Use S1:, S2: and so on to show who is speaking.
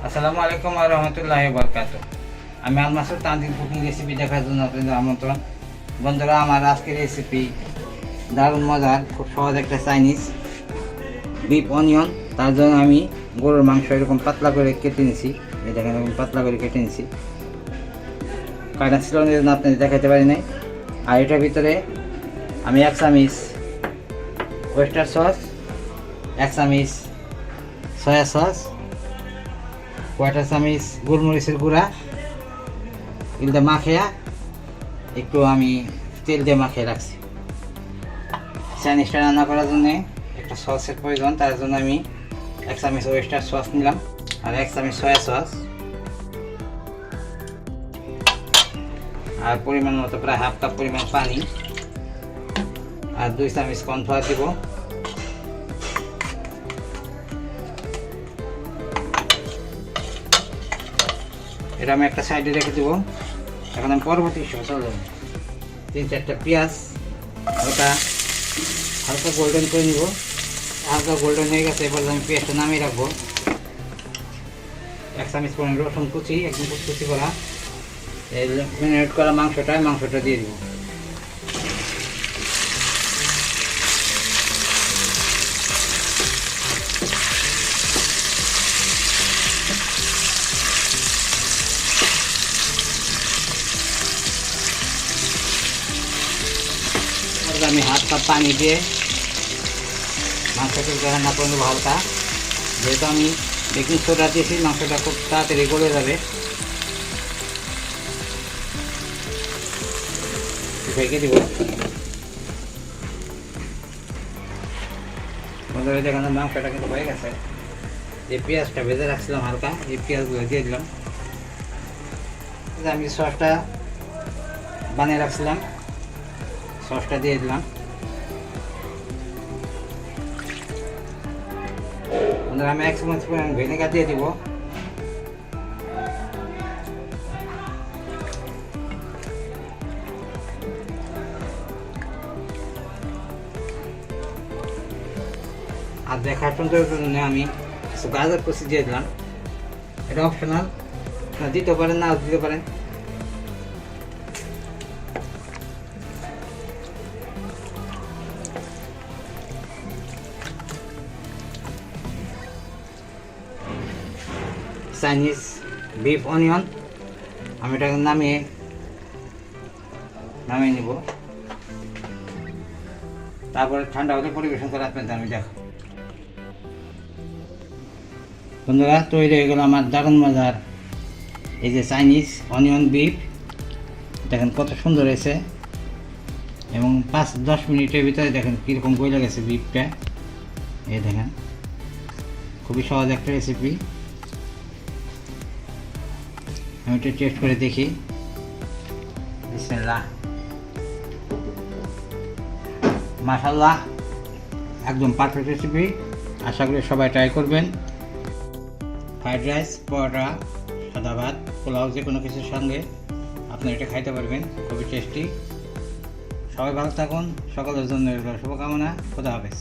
S1: আসসালামু আলাইকুম ওয়া রাহমাতুল্লাহি ওয়া বারাকাতুহু। আমি আল মাসুদ তানজিল কুকিং রেসিপি দেখার জন্য আপনাদের আমন্ত্রণ। বন্ধুরা, আমার আজকের রেসিপি দারুণ মজার, খুব সহজ একটা চাইনিজ বিফ অনিয়ন। তার জন্য আমি গরুর মাংস এরকম পাতলা করে কেটে নিয়েছি। এই দেখেন, এরকম পাতলা করে কেটে নিয়েছি। কাটা ছিল জন্য আপনাদের দেখাতে পারি নাই। আর এটার ভিতরে আমি 1 চামচ ওয়েস্টার সস, 1 চামচ সয়া সস, 1/4 চামচ গোলমরিচের গুঁড়া এগুলো মাখিয়ে একটু আমি তেল দিয়ে মাখিয়ে রাখছি। চাইনিজটা রান্না করার জন্য একটা সসের প্রয়োজন, তার জন্য আমি 1 চামচ ওয়েস্টার সস নিলাম আর 1 চামচ সয়া সস আর পরিমাণ মতো প্রায় হাফ কাপ পরিমাণ পানি আর 2 চামচ কর্নফ্লাওয়ার দিব। এটা আমি একটা সাইডে রেখে দেবো। এখন আমি পরবর্তী চলে 3-4টা পেঁয়াজ ওটা হালকা গোল্ডেন করে নিব। হালকা গোল্ডেন হয়ে গেছে, এবার আমি পেঁয়াজটা নামিয়ে রাখবো। 1 চামচ পরিমাণ রসুন কুচি, একদম কুচি করা। এই ম্যারিনেট করা মাংসটা দিয়ে দিব। আমি হাফ কাপ পানি দিয়ে মাংসটা রান্না করে নেবো হালকা। যেহেতু আমি বেকিং সোডা দিয়েছি, মাংসটা খুব তাড়াতাড়ি গলে যাবে। ঢেকে দিব। বন্ধুরা, দেখেন মাংসটা কিন্তু হয়ে গেছে। যে পেঁয়াজটা ভেজে রাখছিলাম হালকা, এই পেঁয়াজগুলো দিয়ে দিলাম। আমি সসটা বানিয়ে রাখছিলাম, সসটা দিয়ে দিলাম। আমি 1 চামচ পরিমাণ ভিনেগার দিয়ে দিব। আর দেখার জন্য আমি কিছু গাজর কুচি দিয়ে দিলাম। এটা অপশনাল, দিতে পারেন না দিতে পারেন। চাইনিজ বিফ অনিয়ন আমি এটাকে নামিয়ে নিব। তারপরে ঠান্ডা হলে পরিবেশন করে আপনাদের আমি দেখো। বন্ধুরা, তৈরি হয়ে গেল আমার দারুণ মজার এই যে চাইনিজ অনিয়ন বিফ। দেখেন কত সুন্দর হয়েছে এবং 5-10 মিনিটের ভিতরে দেখেন কীরকম গলে গেছে বিফটা। এই দেখেন, খুবই সহজ একটা রেসিপি। আমি এটা টেস্ট করে দেখি। বিসমিল্লাহ, মাশাআল্লাহ, একদম পারফেক্ট রেসিপি। আশা করি সবাই ট্রাই করবেন। ফ্রাইড রাইস, পরোটা, সাদা ভাত, পোলাও, যে কোনো কিছুর সঙ্গে আপনি এটা খাইতে পারবেন। খুবই টেস্টি। সবাই ভালো থাকুন। সকলের জন্য শুভকামনা। খোদা হাফেজ।